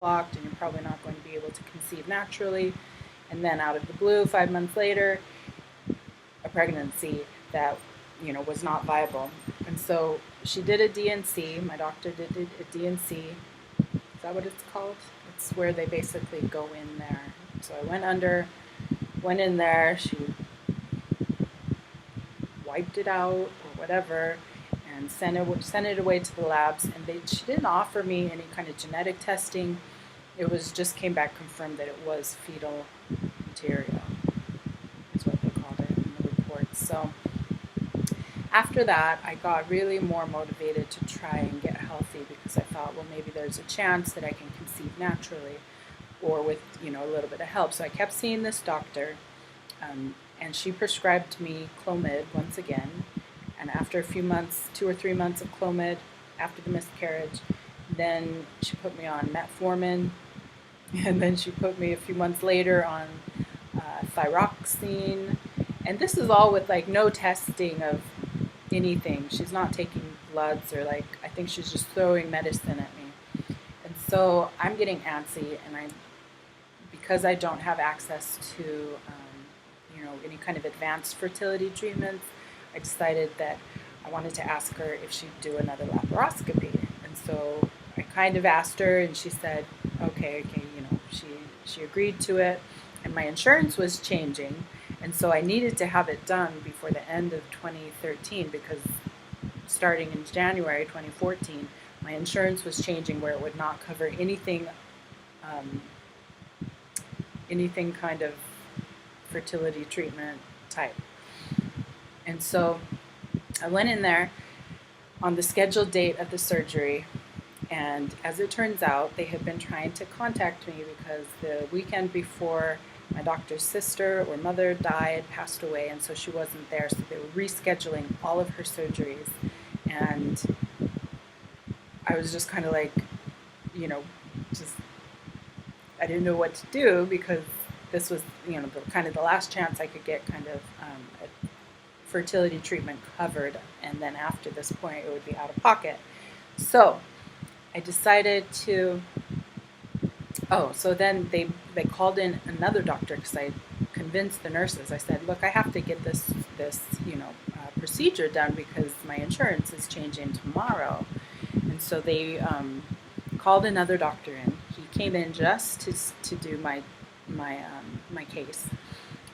blocked and you're probably not going to be able to conceive naturally. And then out of the blue, 5 months later, a pregnancy that was not viable. And so she did a DNC. My doctor did a DNC. Is that what it's called? It's where they basically go in there. So I went in there. She wiped it out or whatever, and sent it away to the labs. And she didn't offer me any kind of genetic testing. It was just came back confirmed that it was fetal material, is what they called it in the reports. So after that, I got really more motivated to try and get healthy, because I thought, well, maybe there's a chance that I can conceive naturally or with a little bit of help. So I kept seeing this doctor, and she prescribed me Clomid once again. And after a few months, 2 or 3 months of Clomid after the miscarriage, then she put me on metformin, and then she put me a few months later on thyroxine. And this is all with no testing of anything. She's not taking bloods, or I think she's just throwing medicine at me. And so I'm getting antsy, and because I don't have access to any kind of advanced fertility treatments, I decided that I wanted to ask her if she'd do another laparoscopy. And so I kind of asked her, and she said, okay, she agreed to it. And my insurance was changing, and so I needed to have it done before the end of 2013, because starting in January 2014, my insurance was changing where it would not cover anything kind of fertility treatment type. And so I went in there on the scheduled date of the surgery, and as it turns out, they had been trying to contact me because the weekend before, my doctor's sister or mother passed away, and so she wasn't there, so they were rescheduling all of her surgeries. And I was just kind of I didn't know what to do, because this was, the last chance I could get kind of a fertility treatment covered, and then after this point, it would be out of pocket. So I decided to. So then they called in another doctor, because I convinced the nurses. I said, look, I have to get this procedure done because my insurance is changing tomorrow. And so they called another doctor in. He came in just to do my case.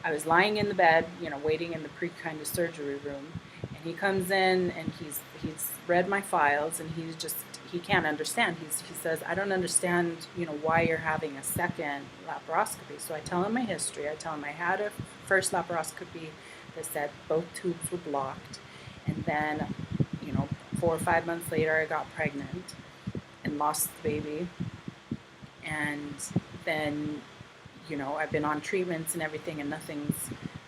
I was lying in the bed, waiting in the pre-kind of surgery room, and he comes in, and he's read my files, and he can't understand. He says, I don't understand, why you're having a second laparoscopy. So I tell him my history. I tell him I had a first laparoscopy that said both tubes were blocked, and then 4 or 5 months later I got pregnant and lost the baby, and then I've been on treatments and everything, and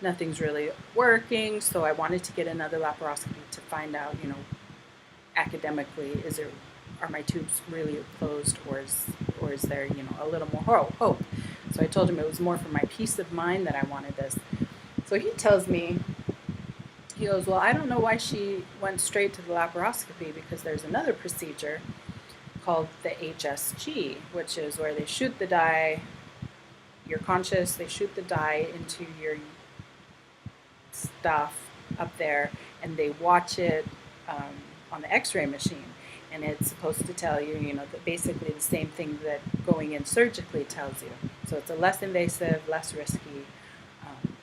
nothing's really working. So I wanted to get another laparoscopy to find out, academically, are my tubes really closed, or is there a little more hope? So I told him it was more for my peace of mind that I wanted this. So he tells me, he goes, well, I don't know why she went straight to the laparoscopy, because there's another procedure called the HSG, which is where they shoot the dye. You're conscious, they shoot the dye into your stuff up there, and they watch it on the x-ray machine, and it's supposed to tell you, basically the same thing that going in surgically tells you. So it's a less invasive, less risky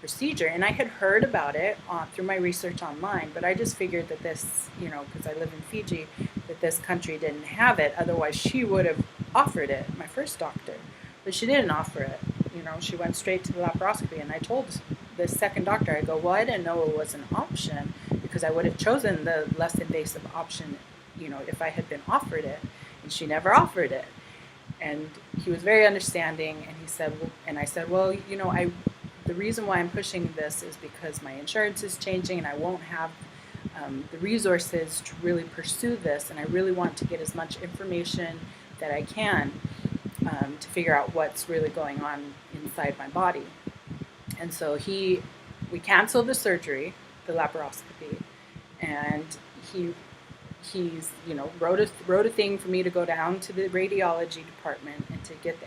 procedure. And I had heard about it through my research online, but I just figured that this, because I live in Fiji, that this country didn't have it. Otherwise, she would have offered it, my first doctor. But she didn't offer it. She went straight to the laparoscopy. And I told the second doctor, I go, well, I didn't know it was an option, because I would have chosen the less invasive option, if I had been offered it. And she never offered it. And he was very understanding, and he said, and I said, well, the reason why I'm pushing this is because my insurance is changing, and I won't have the resources to really pursue this, and I really want to get as much information that I can to figure out what's really going on inside my body. And so we canceled the surgery, the laparoscopy, and he he's, wrote a thing for me to go down to the radiology department and to get the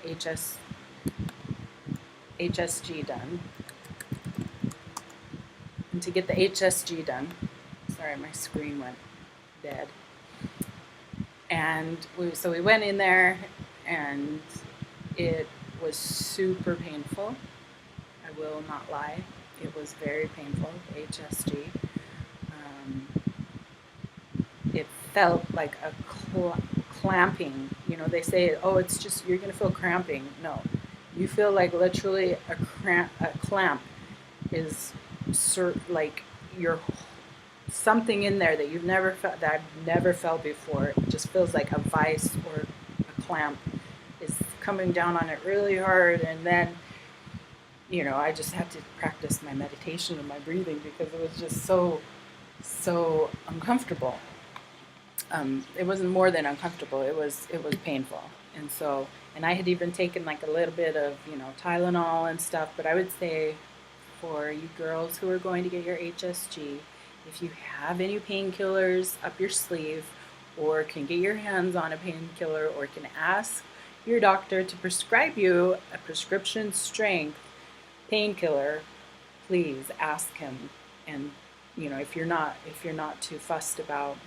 HSG done. And to get the HSG done. Sorry, my screen went dead. And so we went in there, and it was super painful. I will not lie. It was very painful, the HSG. It felt like a clamping. They say, oh, it's just, you're going to feel cramping. No, you feel like literally a clamp is like you're something in there that you've never felt, that I've never felt before. It just feels like a vice or a clamp is coming down on it really hard, and then I just had to practice my meditation and my breathing because it was just so uncomfortable. It wasn't more than uncomfortable. It was painful, and I had even taken like a little bit of Tylenol and stuff. But I would say, for you girls who are going to get your HSG, if you have any painkillers up your sleeve, or can get your hands on a painkiller, or can ask your doctor to prescribe you a prescription strength painkiller, please ask him. And if you're not too fussed about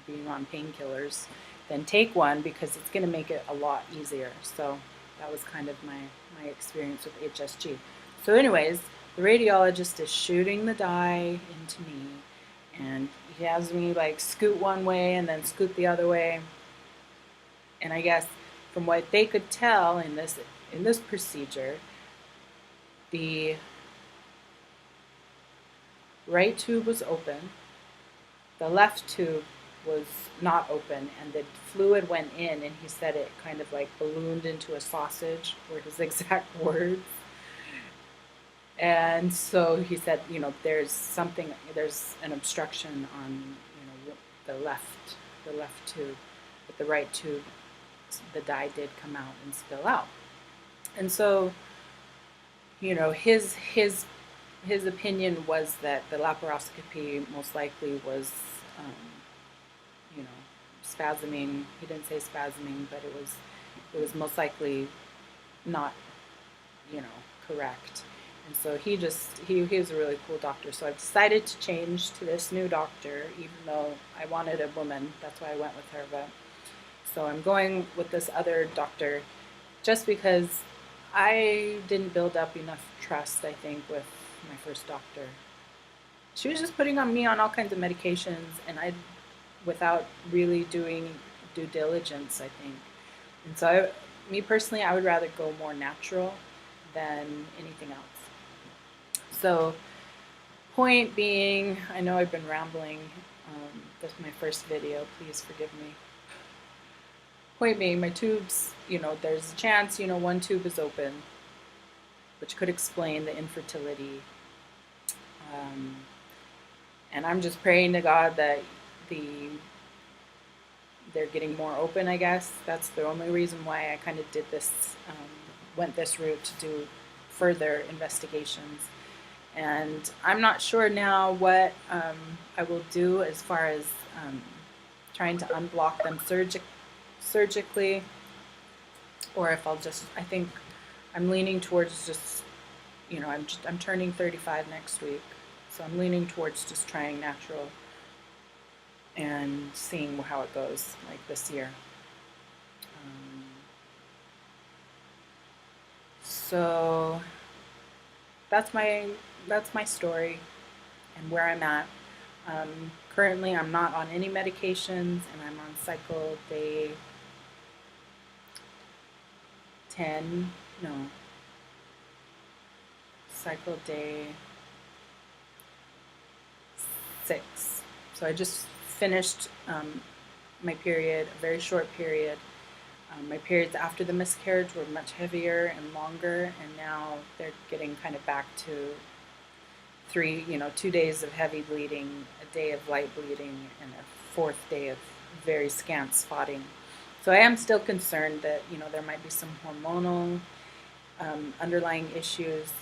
being on painkillers, then take one, because it's going to make it a lot easier. So that was kind of my experience with HSG. So anyways, the radiologist is shooting the dye into me, and he has me like scoot one way and then scoot the other way. And I guess from what they could tell in this procedure, the right tube was open, the left tube was not open, and the fluid went in, and he said it kind of like ballooned into a sausage, were his exact words. And so he said, there's an obstruction on, the left tube, but the right tube, the dye did come out and spill out. And so, his opinion was that the laparoscopy most likely was, spasming. He didn't say spasming, but it was most likely not, correct. And so he was a really cool doctor. So I've decided to change to this new doctor, even though I wanted a woman. That's why I went with her. But so I'm going with this other doctor just because I didn't build up enough trust, I think, with my first doctor. She was just putting me on all kinds of medications, and without really doing due diligence, I think. And so me personally, I would rather go more natural than anything else. So, point being, I know I've been rambling. This is my first video. Please forgive me. Point being, my tubes, there's a chance, one tube is open, which could explain the infertility. And I'm just praying to God that they're getting more open, I guess. That's the only reason why I kind of did this, went this route to do further investigations. And I'm not sure now what I will do as far as trying to unblock them surgically, or if I think I'm leaning towards just, I'm turning 35 next week, so I'm leaning towards just trying natural and seeing how it goes, like this year. So that's my story and where I'm at. Currently, I'm not on any medications, and I'm on cycle day 10. No, cycle day 6. So I just finished my period, a very short period. My periods after the miscarriage were much heavier and longer, and now they're getting kind of back to 2 days of heavy bleeding, a day of light bleeding, and a 4th day of very scant spotting. So I am still concerned that, there might be some hormonal underlying issues.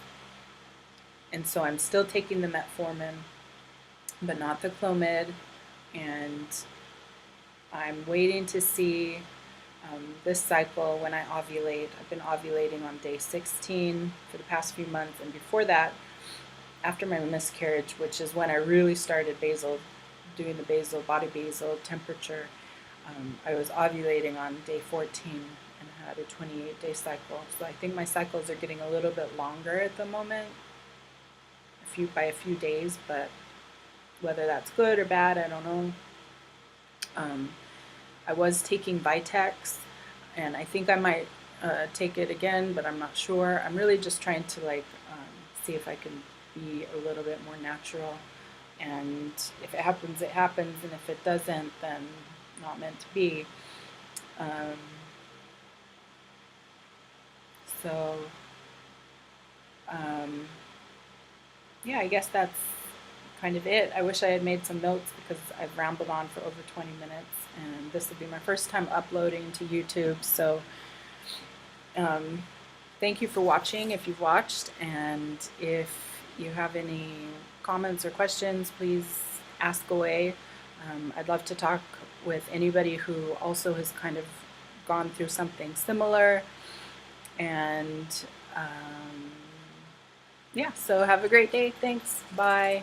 And so I'm still taking the metformin, but not the Clomid. and I'm waiting to see this cycle when I ovulate. I've been ovulating on day 16 for the past few months, and before that, after my miscarriage, which is when I really started doing the body basal temperature, I was ovulating on day 14 and had a 28-day cycle. So I think my cycles are getting a little bit longer at the moment, by a few days, but whether that's good or bad, I don't know. I was taking Vitex, and I think I might take it again, but I'm not sure. I'm really just trying to see if I can be a little bit more natural. And if it happens, it happens, and if it doesn't, then not meant to be. Um, so, yeah, I guess that's kind of it. I wish I had made some notes because I've rambled on for over 20 minutes, and this will be my first time uploading to YouTube. So, thank you for watching if you've watched, and if you have any comments or questions, please ask away. I'd love to talk with anybody who also has kind of gone through something similar. And yeah, so have a great day. Thanks. Bye.